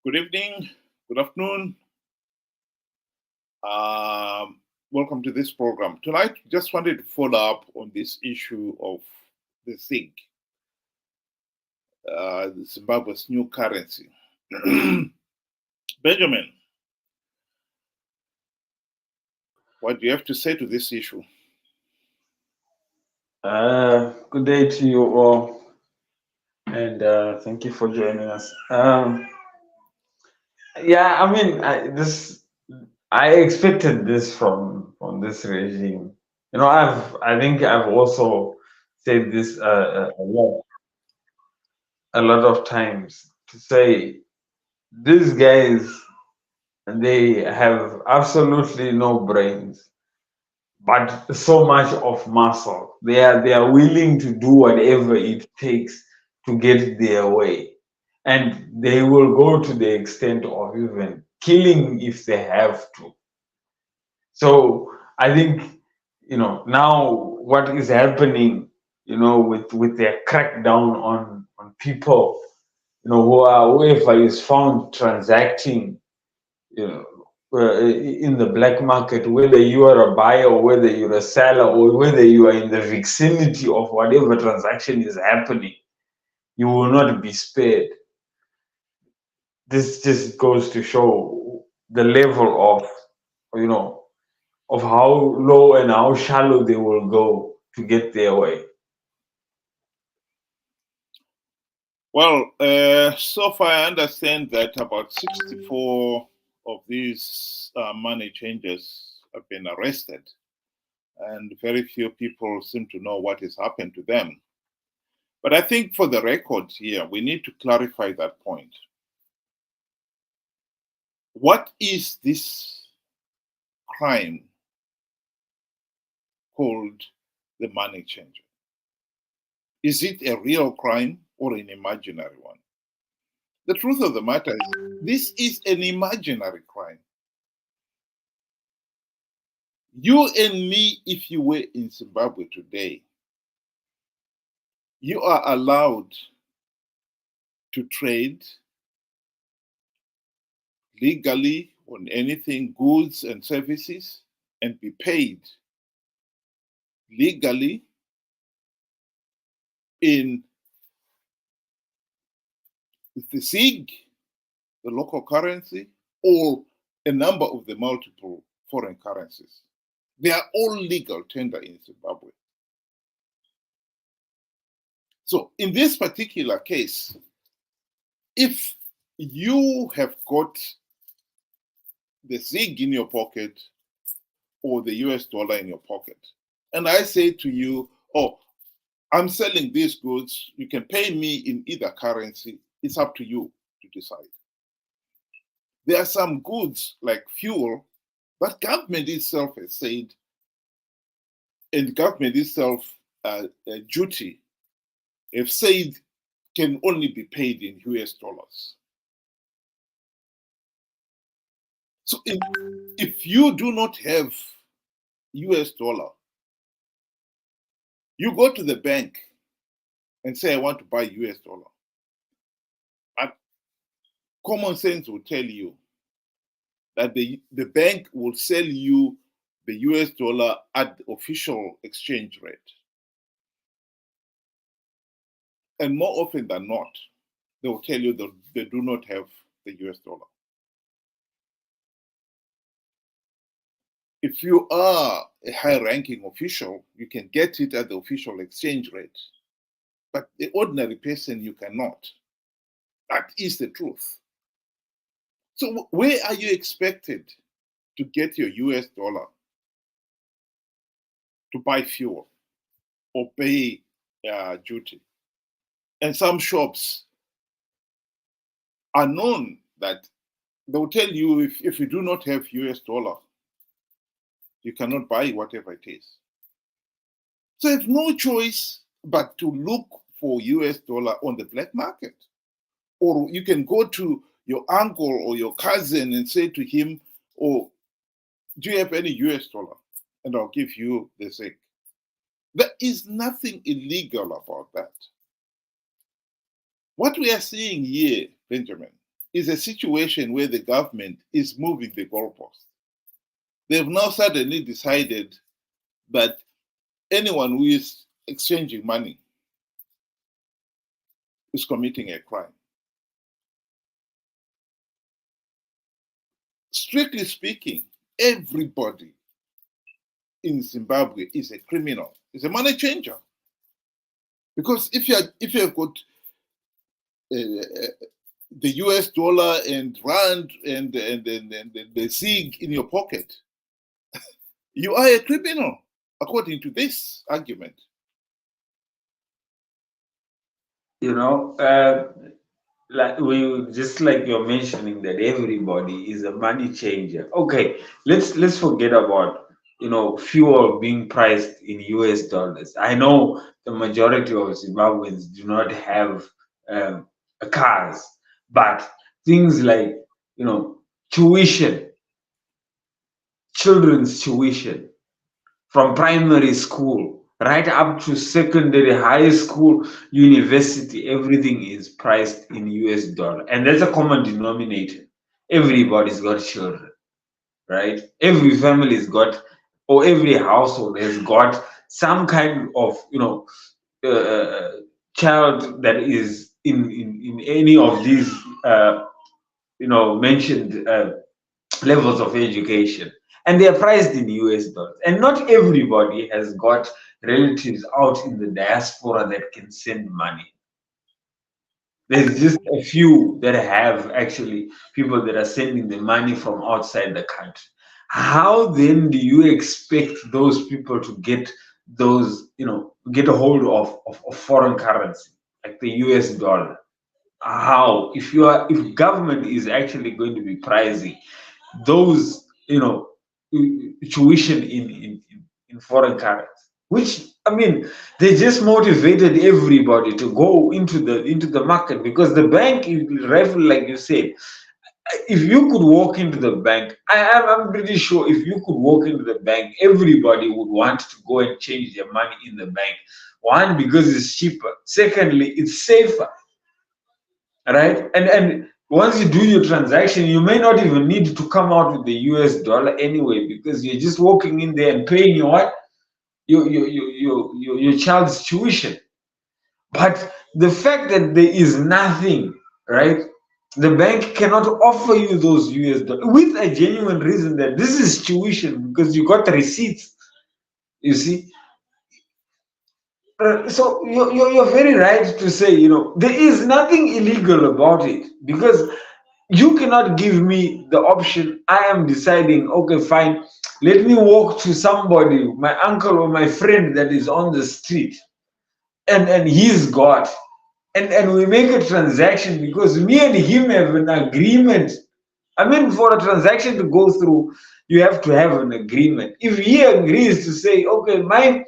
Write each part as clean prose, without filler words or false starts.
Good evening, good afternoon. Welcome to this program. Tonight, just wanted to follow up on this issue of the ZiG, Zimbabwe's new currency. Benjamin, what do you have to say to this issue? Good day to you all, and thank you for joining us. Yeah, I mean, I expected this from this regime. I think I've also said this a lot of times to say these guys, they have absolutely no brains, but so much of muscle. They are willing to do whatever it takes to get their way, and they will go to the extent of even killing if they have to. So I think now what is happening, with their crackdown on people, whoever is found transacting, you know, in the black market, whether you are a buyer or whether you're a seller or whether you are in the vicinity of whatever transaction is happening, you will not be spared. This just goes to show the level of how low and how shallow they will go to get their way. Well, so far I understand that about 64 of these money changers have been arrested, and very few people seem to know what has happened to them. But I think for the record here, we need to clarify that point. What is this crime called the money changer? Is it a real crime or an imaginary one? The truth of the matter is, this is an imaginary crime. You and me, if you were in Zimbabwe today, you are allowed to trade legally on anything, goods and services, and be paid legally in the ZiG, the local currency, or a number of the multiple foreign currencies. They are all legal tender in Zimbabwe. So in this particular case, if you have got the ZiG in your pocket or the US dollar in your pocket, and I say to you, oh, I'm selling these goods, you can pay me in either currency, it's up to you to decide. There are some goods like fuel that government itself has said, and government itself duty have said can only be paid in US dollars. So if you do not have US dollar, you go to the bank and say, I want to buy US dollar. But common sense will tell you that the bank will sell you the US dollar at the official exchange rate. And more often than not, they will tell you that they do not have the US dollar. If you are a high-ranking official, you can get it at the official exchange rate. But the ordinary person, you cannot. That is the truth. So where are you expected to get your US dollar to buy fuel or pay duty? And some shops are known that they will tell you if you do not have US dollar, you cannot buy whatever it is. So you have no choice but to look for US dollar on the black market. Or you can go to your uncle or your cousin and say to him, oh, do you have any US dollar? And I'll give you the ZiG. There is nothing illegal about that. What we are seeing here, Benjamin, is a situation where the government is moving the goalpost. They've now suddenly decided that anyone who is exchanging money is committing a crime. Strictly speaking, everybody in Zimbabwe is a criminal, is a money changer. Because if you have got the US dollar and rand and the ZiG in your pocket, you are a criminal, according to this argument. You know, like you're mentioning that everybody is a money changer. Okay, let's forget about fuel being priced in US dollars. I know the majority of Zimbabweans do not have cars, but things like tuition, children's tuition from primary school right up to secondary, high school, university, everything is priced in US dollar. And that's a common denominator. Everybody's got children, right? Every family's got, or every household has got some kind of, child that is in any of these, mentioned levels of education, and they are priced in US dollars. And not everybody has got relatives out in the diaspora that can send money. There's just a few that have actually people that are sending the money from outside the country. How then do you expect those people to get those, get a hold of foreign currency like the US dollar? How, if government is actually going to be pricing those tuition in foreign currency, which, I mean, they just motivated everybody to go into the market, because the bank is rightfully, like you said, if you could walk into the bank, I'm pretty sure if you could walk into the bank, everybody would want to go and change their money in the bank. One, because it's cheaper. Secondly, it's safer. Right? And once you do your transaction, you may not even need to come out with the US dollar anyway, because you're just walking in there and paying your what? Your child's tuition. But the fact that there is nothing, right? The bank cannot offer you those US dollars with a genuine reason that this is tuition, because you got the receipts. You see? So you're very right to say, there is nothing illegal about it, because you cannot give me the option. I am deciding, okay, fine, let me walk to somebody, my uncle or my friend that is on the street, and he's got, and we make a transaction because me and him have an agreement. I mean, for a transaction to go through, you have to have an agreement. If he agrees to say, okay, my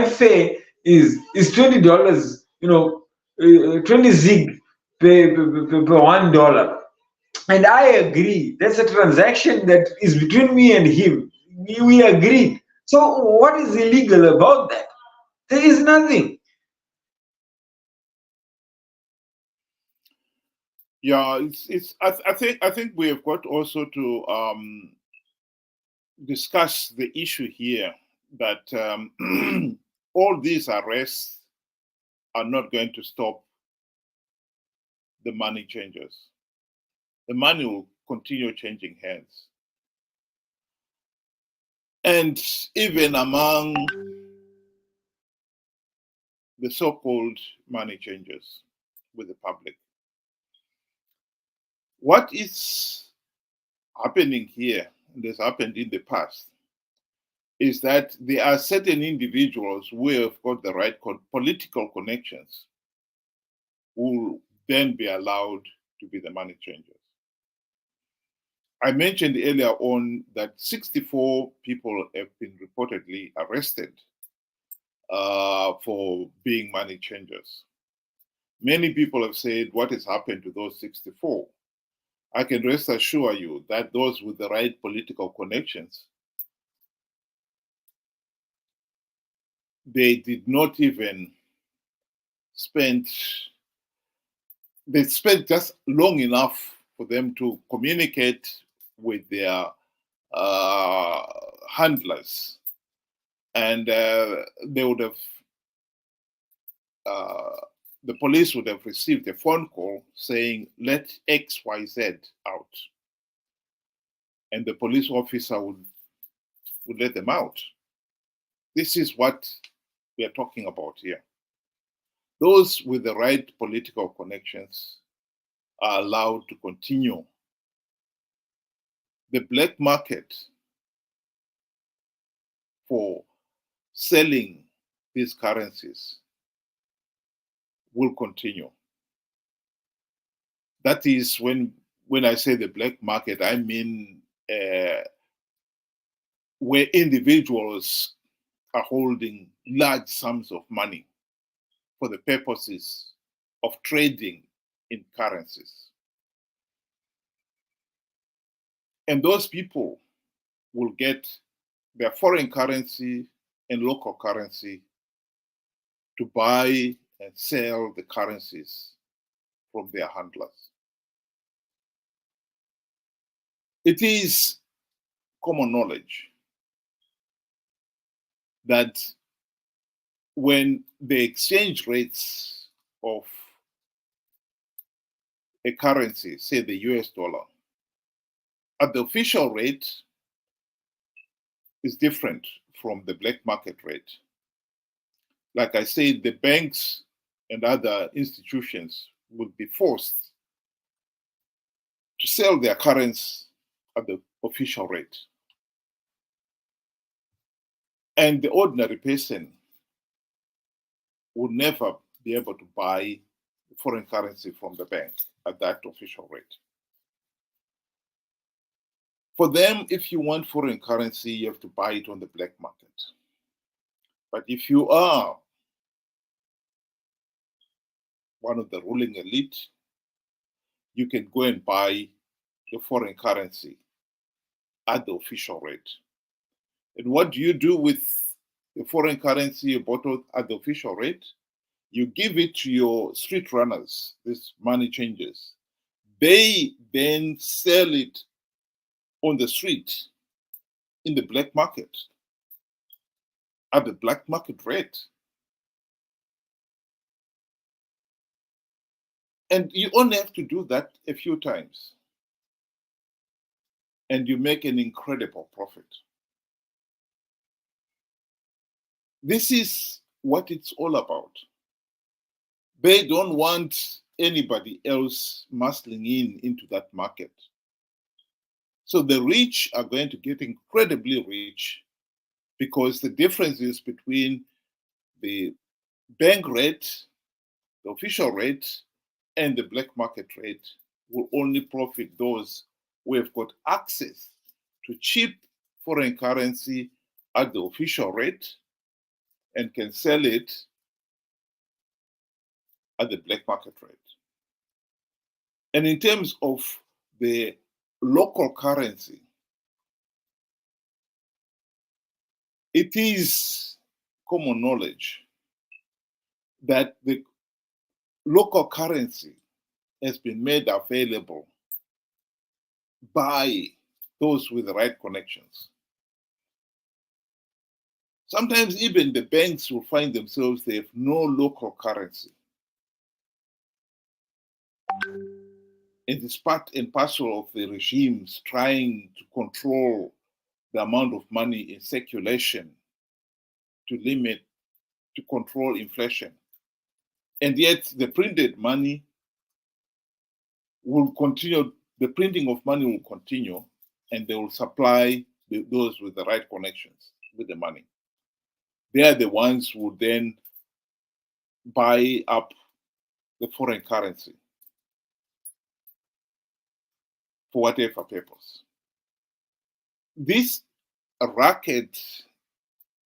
fare is $20, 20 ZiG per $1, and I agree, that's a transaction that is between me and him. We agreed. So what is illegal about that? There is nothing. Yeah, I think we have got also to discuss the issue here that all these arrests are not going to stop the money changers. The money will continue changing hands. And even among the so-called money changers with the public, what is happening here, and has happened in the past, is that there are certain individuals who have got the right political connections who will then be allowed to be the money changers. I mentioned earlier on that 64 people have been reportedly arrested for being money changers. Many people have said, what has happened to those 64? I can rest assure you that those with the right political connections, they did not even spend, they spent just long enough for them to communicate with their handlers, and they would have the police would have received a phone call saying, let XYZ out. And the police officer would let them out. This is what we are talking about here. Those with the right political connections are allowed to continue. The black market for selling these currencies will continue. That is when I say the black market, I mean where individuals are holding large sums of money for the purposes of trading in currencies. And those people will get their foreign currency and local currency to buy and sell the currencies from their handlers. It is common knowledge that when the exchange rates of a currency, say the US dollar, at the official rate is different from the black market rate. Like I said, the banks and other institutions will be forced to sell their currency at the official rate. And the ordinary person would never be able to buy foreign currency from the bank at that official rate. For them, if you want foreign currency, you have to buy it on the black market. But if you are one of the ruling elite, you can go and buy the foreign currency at the official rate. And what do you do with the foreign currency you bought at the official rate? You give it to your street runners, these money changers. They then sell it on the street in the black market at the black market rate. And you only have to do that a few times. And you make an incredible profit. This is what it's all about. They don't want anybody else muscling into that market. So the rich are going to get incredibly rich because the differences between the bank rate, the official rate, and the black market rate will only profit those who have got access to cheap foreign currency at the official rate and can sell it at the black market rate. And in terms of the local currency, it is common knowledge that the local currency has been made available by those with the right connections. Sometimes even the banks will find themselves, they have no local currency. It is part and parcel of the regimes trying to control the amount of money in circulation to control inflation. And yet the printed money will continue, the printing of money will continue, and they will supply those with the right connections with the money. They are the ones who then buy up the foreign currency for whatever purpose. This racket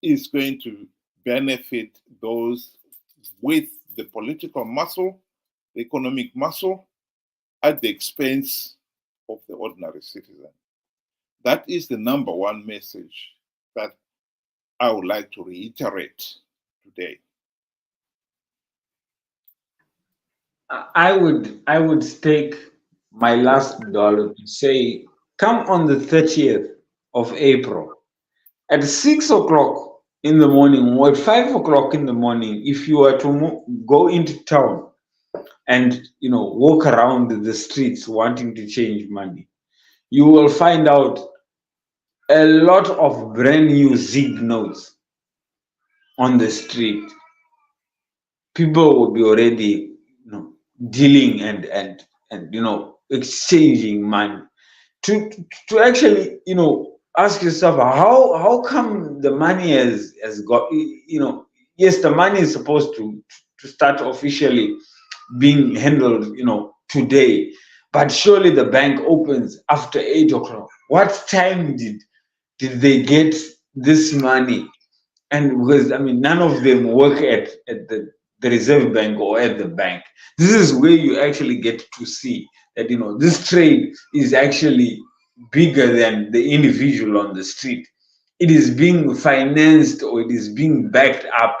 is going to benefit those with the political muscle, the economic muscle, at the expense of the ordinary citizen. That is the number one message that I would like to reiterate today. I would stake my last dollar to say, come on the 30th of April at 6 o'clock in the morning or at 5 o'clock in the morning, if you were to go into town and walk around the streets wanting to change money, you will find out a lot of brand new ZiG notes on the street. People will be already dealing and exchanging money. To actually ask yourself, how come the money has got, yes, the money is supposed to start officially being handled today, but surely the bank opens after 8 o'clock. What time did they get this money? And because none of them work at the reserve bank or at the bank. This is where you actually get to see that this trade is actually bigger than the individual on the street. It is being financed, or it is being backed up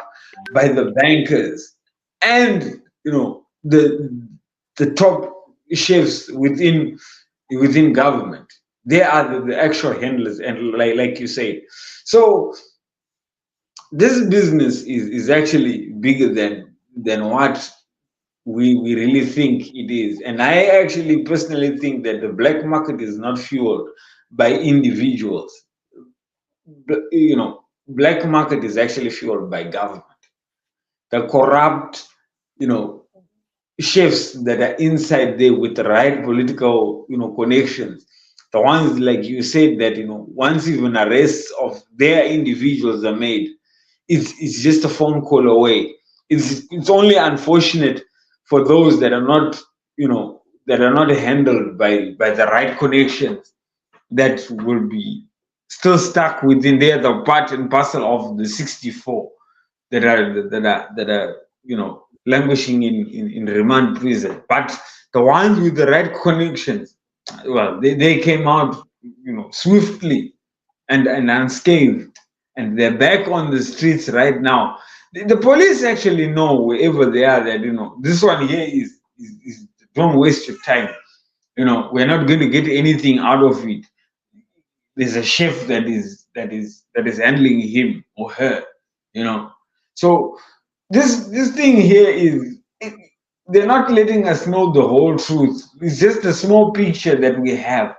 by the bankers and the top chefs within government. They are the actual handlers, and like you said. So this business is actually bigger than what we really think it is. And I actually personally think that the black market is not fueled by individuals. Black market is actually fueled by government. The corrupt, chefs that are inside there with the right political, connections. The ones, like you said, that once even arrests of their individuals are made, it's just a phone call away. It's only unfortunate for those that are not, that are not handled by the right connections, that will be still stuck within there, the part and parcel of the 64 that are languishing in remand prison. But the ones with the right connections, well, they came out swiftly and unscathed, and they're back on the streets right now. The police actually know wherever they are that this one here is don't waste your time. We're not going to get anything out of it. There's a chef that is handling him or her. So this thing here they're not letting us know the whole truth. It's just a small picture that we have,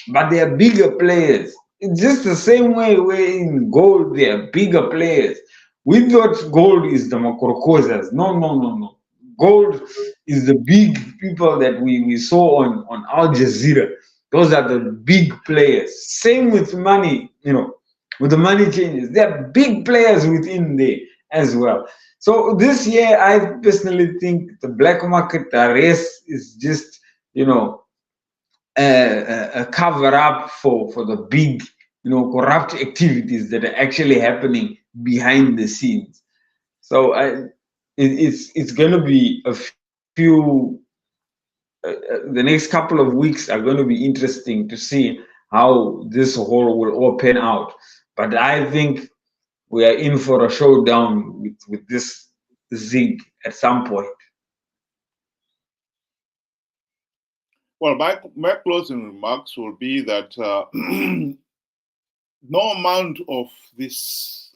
but they are bigger players. It's just the same way where in gold they are bigger players. We thought gold is the Makorkozas. No. Gold is the big people that we saw on Al Jazeera. Those are the big players. Same with money, with the money changes. There are big players within there as well. So this year, I personally think the black market race is just, a cover up for the big, corrupt activities that are actually happening behind the scenes. So it's going to be a few. The next couple of weeks are going to be interesting to see how this whole will open out. But I think we are in for a showdown with this ZiG at some point. Well, my closing remarks will be that no amount of this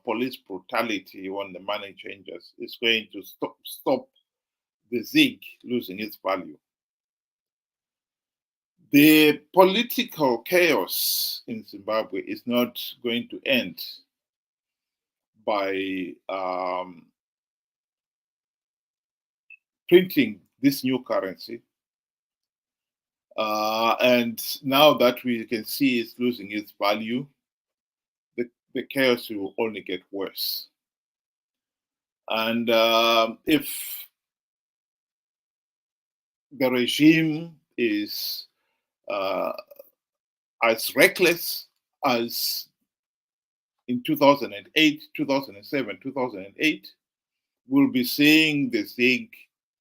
police brutality on the money changers is going to stop the ZiG losing its value. The political chaos in Zimbabwe is not going to end by printing this new currency. And now that we can see it's losing its value, the chaos will only get worse. And if the regime is as reckless as in 2008, 2007, 2008, we'll be seeing the ZiG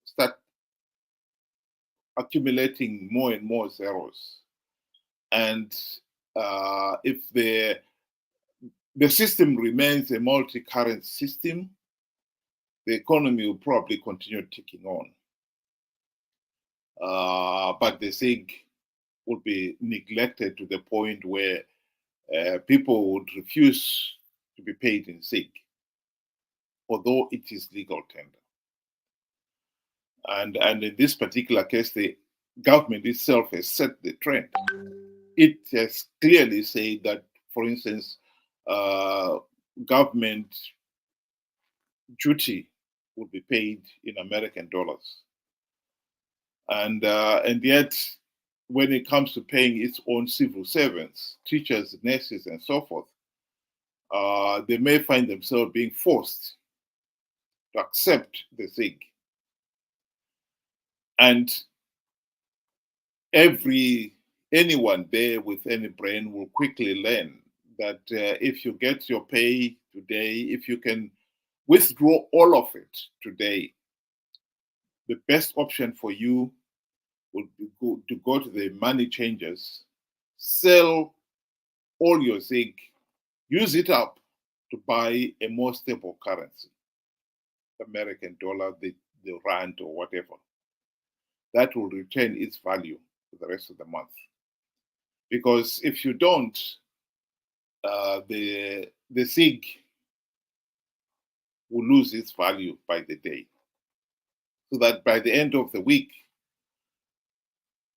start accumulating more and more zeros. And if the system remains a multi-currency system, the economy will probably continue ticking on. but the ZiG would be neglected to the point where people would refuse to be paid in ZiG, although it is legal tender. And in this particular case, the government itself has set the trend. It has clearly said that, for instance, government duty would be paid in American dollars. And yet, when it comes to paying its own civil servants, teachers, nurses, and so forth, they may find themselves being forced to accept the ZiG. And anyone there with any brain will quickly learn that if you get your pay today, if you can withdraw all of it today, the best option for you would be to go to the money changers, sell all your ZiG, use it up to buy a more stable currency, American dollar, the rand, or whatever. That will retain its value for the rest of the month. Because if you don't, the ZiG will lose its value by the day. So that by the end of the week,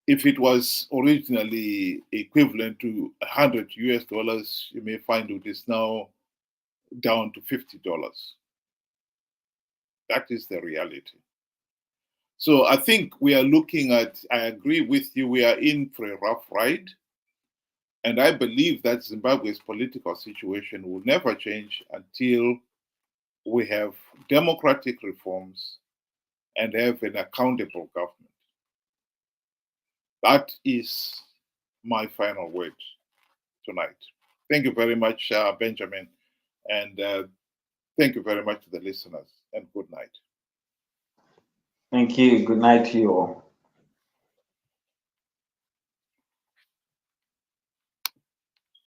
if it was originally equivalent to $100 US, you may find it is now down to $50. That is the reality. So I think we are looking at, I agree with you, we are in for a rough ride. And I believe that Zimbabwe's political situation will never change until we have democratic reforms and have an accountable government. That is my final word tonight. Thank you very much, Benjamin, and thank you very much to the listeners, and good night. Thank you. Good night to you all.